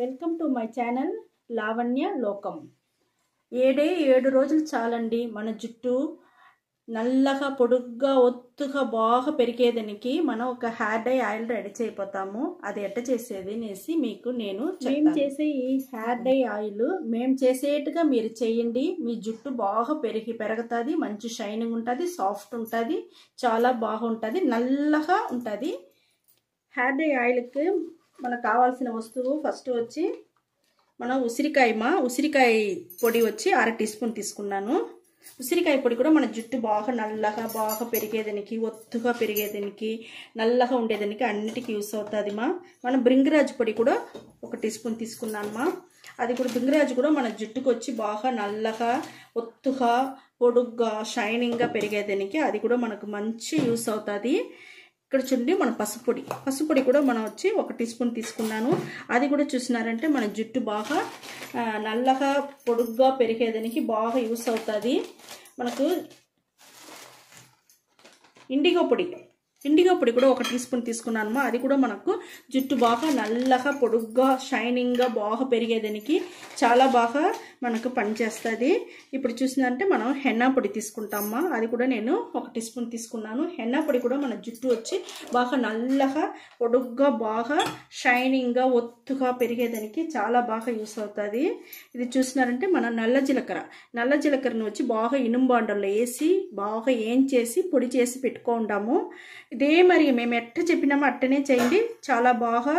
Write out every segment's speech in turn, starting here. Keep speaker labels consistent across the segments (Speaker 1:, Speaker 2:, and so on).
Speaker 1: Welcome to my channel Lavanya లోకం. 7 రోజులు చాలండి మన జుట్టు నల్లగా పొడుగ్గా ఒత్తుగా బాగా పెరిగేదానికి మనం ఒక హెయిర్ డై ఆయిల్ రెడీ చేయపోతాము. అది ఎట్ట చేసేది అనేసి మీకు నేను చేసే ఈ హెయిర్ డై ఆయిల్ మేము చేసేట్టుగా మీరు చేయండి. మీ జుట్టు బాగా పెరుగుతుంది, మంచి షైనింగ్ ఉంటుంది, సాఫ్ట్ ఉంటుంది, చాలా బాగుంటుంది, నల్లగా ఉంటుంది. హెయిర్ డై ఆయిల్కి మనకు కావాల్సిన వస్తువు ఫస్ట్ వచ్చి మనం ఉసిరికాయ పొడి వచ్చి 1/2 టీ స్పూన్ తీసుకున్నాను. ఉసిరికాయ పొడి కూడా మన జుట్టు బాగా నల్లగా బాగా పెరిగేదానికి, ఒత్తుగా పెరిగేదానికి, నల్లగా ఉండేదానికి అన్నిటికీ యూస్ అవుతుంది. మనం భృంగిరాజ్ పొడి కూడా 1 టీ స్పూన్ తీసుకున్నాను. అది కూడా భృంగిరాజ్ కూడా మన జుట్టుకు వచ్చి బాగా నల్లగా ఒత్తుగా పొడుగ్గా షైనింగ్గా పెరిగేదానికి అది కూడా మనకు మంచి యూస్ అవుతుంది. ఇక్కడ చూడండి మన పసుపొడి కూడా మనం వచ్చి 1 టీ స్పూన్ తీసుకున్నాను. అది కూడా చూసినారంటే మన జుట్టు బాగా నల్లగా పొడుగ్గా పెరిగేదానికి బాగా యూస్ అవుతుంది. మనకు ఇండిగో పొడి కూడా 1 టీ స్పూన్ తీసుకున్నాను. అది కూడా మనకు జుట్టు బాగా నల్లగా పొడుగ్గా షైనింగ్గా బాగా పెరిగేదానికి చాలా బాగా మనకు పనిచేస్తుంది. ఇప్పుడు చూసిందంటే మనం హెన్నా పొడి తీసుకుంటామా, అది కూడా నేను 1 టీ స్పూన్ తీసుకున్నాను. హెన్నా పొడి కూడా మన జుట్టు వచ్చి బాగా నల్లగా పొడుగ్గా బాగా షైనింగ్గా ఒత్తుగా పెరిగేదానికి చాలా బాగా యూస్ అవుతుంది. ఇది చూసినారంటే మన నల్ల జీలకర్రను వచ్చి బాగా ఇనుము బాండల్లో వేసి బాగా ఏంచేసి పొడి చేసి పెట్టుకుంటాము. ఇదే మరి మేము ఎట్ట చెప్పినామో అట్టనే చేయండి, చాలా బాగా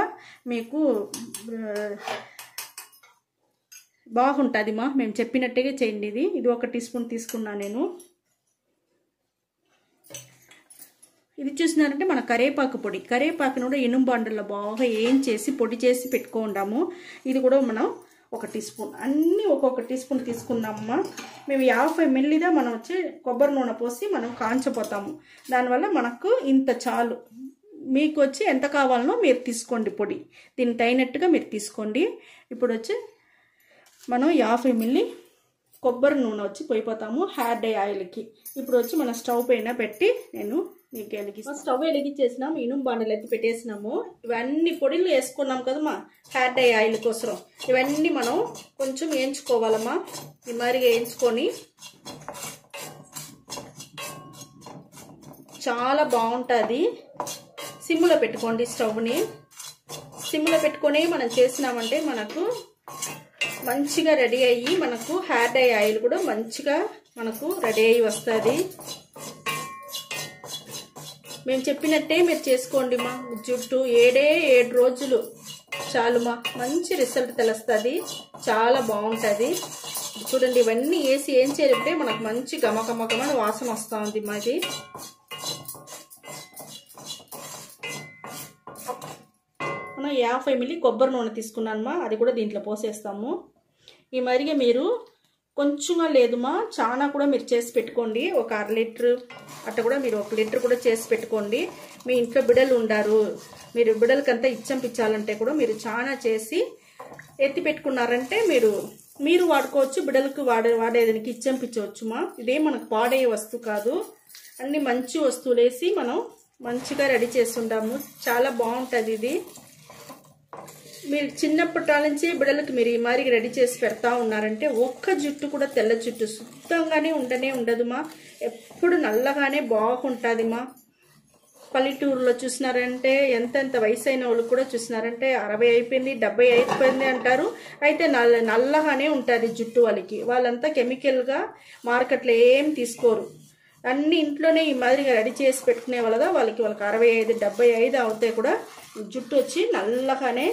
Speaker 1: మీకు బాగుంటుంది. మేము చెప్పినట్టుగా చేయండి. ఇది 1 టీ స్పూన్ తీసుకున్నా నేను. ఇది చూసినారంటే మన కరేపాకును కూడా ఇనుము బాండల్లో బాగా ఏంచేసి పొడి చేసి పెట్టుకుంటాము. ఇది కూడా మనం 1 టీ స్పూన్, అన్నీ ఒక్కొక్క టీ స్పూన్ తీసుకున్నామమ్మా. మేము 50 ml మనం వచ్చి కొబ్బరి నూనె పోసి మనం కాంచపోతాము. దానివల్ల మనకు ఇంత చాలు. మీకు వచ్చి ఎంత కావాలనో మీరు తీసుకోండి పొడి, దీనికి తగినట్టుగా మీరు తీసుకోండి. ఇప్పుడు వచ్చి మనం 50 ml కొబ్బరి నూనె వచ్చి పోయిపోతాము హెయిర్ డై ఆయిల్కి. ఇప్పుడు వచ్చి మన స్టవ్ పైన పెట్టి నేను మీకు స్టవ్ వెలిగించేసినాము, ఇనుము బాండలు ఎత్తి పెట్టేసినాము. ఇవన్నీ పొడిలు వేసుకున్నాం కదమ్మా హెయిర్ డై ఆయిల్ కోసం. ఇవన్నీ మనం కొంచెం వేయించుకోవాలమ్మా. ఈ మరి వేయించుకొని చాలా బాగుంటుంది. సిమ్లో పెట్టుకోండి, స్టవ్ని సిమ్లో పెట్టుకొని మనం చేసినామంటే మనకు మంచిగా రెడీ అయ్యి మనకు హెయిర్ డై ఆయిల్ కూడా మంచిగా మనకు రెడీ అయ్యి వస్తుంది. మేము చెప్పినట్టే మీరు చేసుకోండి మా. జుట్టు 7 రోజులు చాలుమా, మంచి రిజల్ట్ తెలుస్తుంది, చాలా బాగుంటుంది. చూడండి ఇవన్నీ వేసి ఏం చేయాలంటే మనకు మంచి గమగమగమన వాసన వస్తూ ఉంది మాది. మనం 50 ml కొబ్బరి నూనె తీసుకున్నానమ్మా, అది కూడా దీంట్లో పోసేస్తాము. ఈ మరిగే మీరు కొంచెంగా లేదుమా, చాలా కూడా మీరు చేసి పెట్టుకోండి. ఒక 1/2 లీటర్ అట్లా కూడా మీరు 1 లీటర్ కూడా చేసి పెట్టుకోండి. మీ ఇంట్లో బిడ్డలు ఉండారు, మీరు బిడ్డలకంతా ఇచ్చంపించాలంటే కూడా మీరు చాలా చేసి ఎత్తి పెట్టుకున్నారంటే మీరు వాడుకోవచ్చు, బిడ్డలకు వాడేదానికి ఇచ్చంపించవచ్చుమా. ఇదే మనకు పాడయ్యే వస్తువు కాదు, అన్ని మంచి వస్తువులు వేసి మనం మంచిగా రెడీ చేస్తుంటాము. చాలా బాగుంటుంది ఇది. మీరు చిన్నప్పటి నుంచి బిడ్డలకు మీరు ఈ మాదిరి రెడీ చేసి పెడతా ఉన్నారంటే ఒక్క జుట్టు కూడా తెల్ల జుట్టు శుద్ధంగానే ఉండదుమా, ఎప్పుడు నల్లగానే బాగుంటుందిమా. పల్లెటూరులో చూసినారంటే ఎంతెంత వయసు అయిన వాళ్ళు కూడా చూసినారంటే 60 అయిపోయింది, 70 అయిపోయింది అంటారు. అయితే నల్లగానే ఉంటుంది జుట్టు. వాళ్ళంతా కెమికల్గా మార్కెట్లో ఏం తీసుకోరు, అన్ని ఇంట్లోనే ఈ మాదిరిగా రెడీ చేసి పెట్టుకునే వాళ్ళకి 65, 75 అవుతాయి కూడా జుట్టు వచ్చి నల్లగానే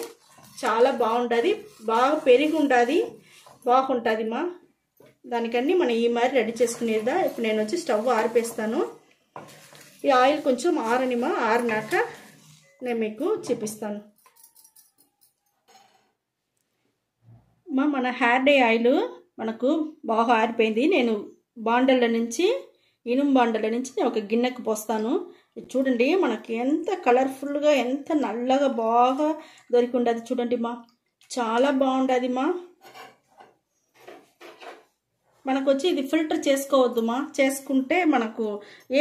Speaker 1: చాలా బాగుంటుంది, బాగా పెరిగి ఉంటుంది, బాగుంటుందిమా. దానికన్నీ మనం ఈ మాదిరి రెడీ చేసుకునేదా. ఇప్పుడు నేను వచ్చి స్టవ్ ఆరిపేస్తాను. ఈ ఆయిల్ కొంచెం ఆరనిమా, ఆరినాక నేను మీకు చూపిస్తాను. మన హెయిర్ డై ఆయిల్ మనకు బాగా ఆరిపోయింది. నేను ఇనుము బాండల నుంచి నేను ఒక గిన్నెకు పోస్తాను. చూడండి మనకి ఎంత కలర్ఫుల్గా ఎంత నల్లగా బాగా దొరికి ఉండదు చూడండి మా, చాలా బాగుంటుంది మా. మనకు వచ్చి ఇది ఫిల్టర్ చేసుకోవద్దుమా, చేసుకుంటే మనకు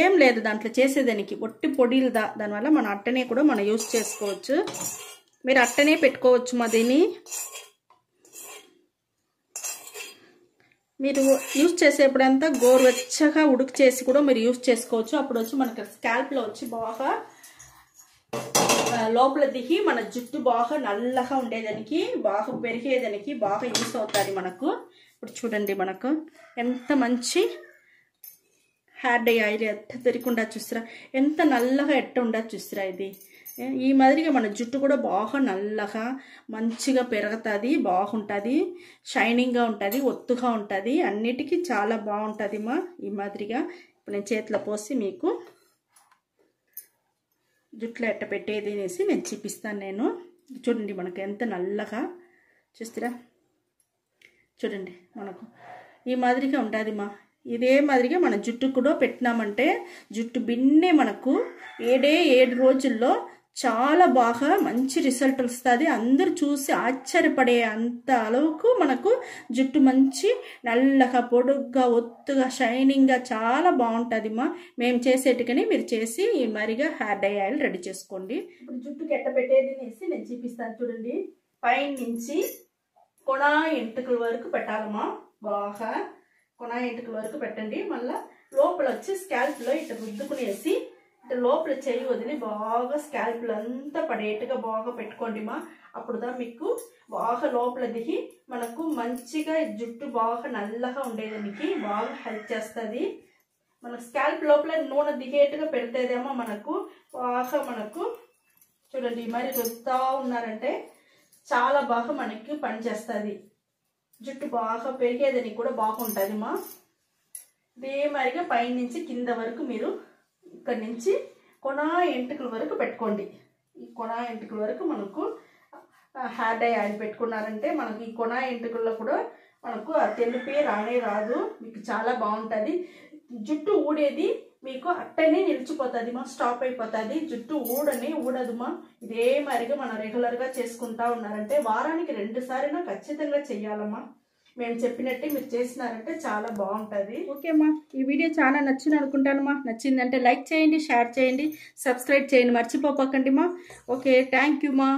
Speaker 1: ఏం లేదు దాంట్లో చేసేదానికి, ఒట్టి పొడిలు దానివల్ల మన అట్టనే కూడా మనం యూస్ చేసుకోవచ్చు. మీరు అట్టనే పెట్టుకోవచ్చు మా దీన్ని. మీరు యూజ్ చేసేప్పుడంతా గోరువెచ్చగా ఉడుకు చేసి కూడా మీరు యూజ్ చేసుకోవచ్చు. అప్పుడు వచ్చి మనకి స్కాల్ప్లో వచ్చి బాగా లోపల దిగి మన జుట్టు బాగా నల్లగా ఉండేదానికి, బాగా పెరిగేదానికి బాగా యూస్ అవుతుంది మనకు. ఇప్పుడు చూడండి మనకు ఎంత మంచి హెయిర్ డై ఆయిల్ ఎట్ట తిరగకుండా చూస్తారా, ఎంత నల్లగా ఎట్ట ఉండదు చూస్తారా. ఇది ఈ మాదిరిగా మన జుట్టు కూడా బాగా నల్లగా మంచిగా పెరుగుతుంది, బాగుంటుంది, షైనింగ్గా ఉంటుంది, ఒత్తుగా ఉంటుంది, అన్నిటికీ చాలా బాగుంటుంది మా. ఈ మాదిరిగా ఇప్పుడు నేను చేతిలో పోసి మీకు జుట్టులో ఎట్ట పెట్టేది అనేసి నేను చూపిస్తాను. నేను చూడండి మనకు ఎంత నల్లగా చూస్తారా, చూడండి మనకు ఈ మాదిరిగా ఉంటుంది మా. ఇదే మాదిరిగా మన జుట్టు కూడా పెట్టినామంటే జుట్టు బిన్నే మనకు 7 రోజుల్లో చాలా బాగా మంచి రిజల్ట్ వస్తుంది. అందరూ చూసి ఆశ్చర్యపడే అంత அளவுకు మనకు జుట్టు మంచి నల్లగా పొడుగ్గా ఒత్తుగా షైనింగ్గా చాలా బాగుంటుంది మా. మేము చేసేట్టుకని మీరు చేసి ఈ మరిగా హెయిర్ డై ఆయిల్ రెడీ చేసుకోండి. ఇప్పుడు జుట్టుకి ఎట్ట పెట్టేది అనేసి నేను చూపిస్తాను. చూడండి పైన నుంచి కొన ఎంటుకల వరకు పెట్టాలమ్మా. బాగా కొన ఎంటుకల వరకు పెట్టండి. మళ్ళీ లోపల వచ్చి స్కాల్ప్లో ఇట్లా రుద్దుకునేసి లోపల చేయి వదిలి బాగా స్కాల్ప్లు అంతా పడేట్టుగా బాగా పెట్టుకోండి మా. అప్పుడుదా మీకు బాగా లోపల దిగి మనకు మంచిగా జుట్టు బాగా నల్లగా ఉండేదానికి బాగా హెల్ప్ చేస్తుంది. మన స్కాల్ప్ లోపల నూనె దిగేట్టుగా పెడితేదేమో మనకు బాగా మనకు చూడండి మరి రుద్దుతా ఉన్నారంటే చాలా బాగా మనకి పనిచేస్తుంది. జుట్టు బాగా పెరిగేదానికి కూడా బాగుంటుంది మా. ఇదే మరిగా పైనుంచి కింద వరకు మీరు ఇక్కడ నుంచి కొన ఎంటుకల వరకు పెట్టుకోండి. ఈ కొన ఎంటుకల వరకు మనకు హెయిర్ డై ఆయిల్ పెట్టుకున్నారంటే మనకు ఈ కొన ఎంటుకల్లో కూడా మనకు ఆ తెలుపే రానే రాదు, మీకు చాలా బాగుంటుంది. జుట్టు ఊడేది మీకు అట్టనే నిలిచిపోతుంది మా, స్టాప్ అయిపోతుంది. జుట్టు ఊడదు మా. ఇదే మరిగా మనం రెగ్యులర్గా చేసుకుంటా ఉన్నారంటే వారానికి 2 సార్లు ఖచ్చితంగా చెయ్యాలమ్మా. మేము చెప్పినట్టే మీరు చేసినారంటే చాలా బాగుంటుంది. ఓకేమ్మా, ఈ వీడియో చాలా నచ్చింది అనుకుంటానమ్మా. నచ్చిందంటే లైక్ చేయండి, షేర్ చేయండి, సబ్స్క్రైబ్ చేయండి, మర్చిపోకండి మా. ఓకే, థ్యాంక్ యూ మా.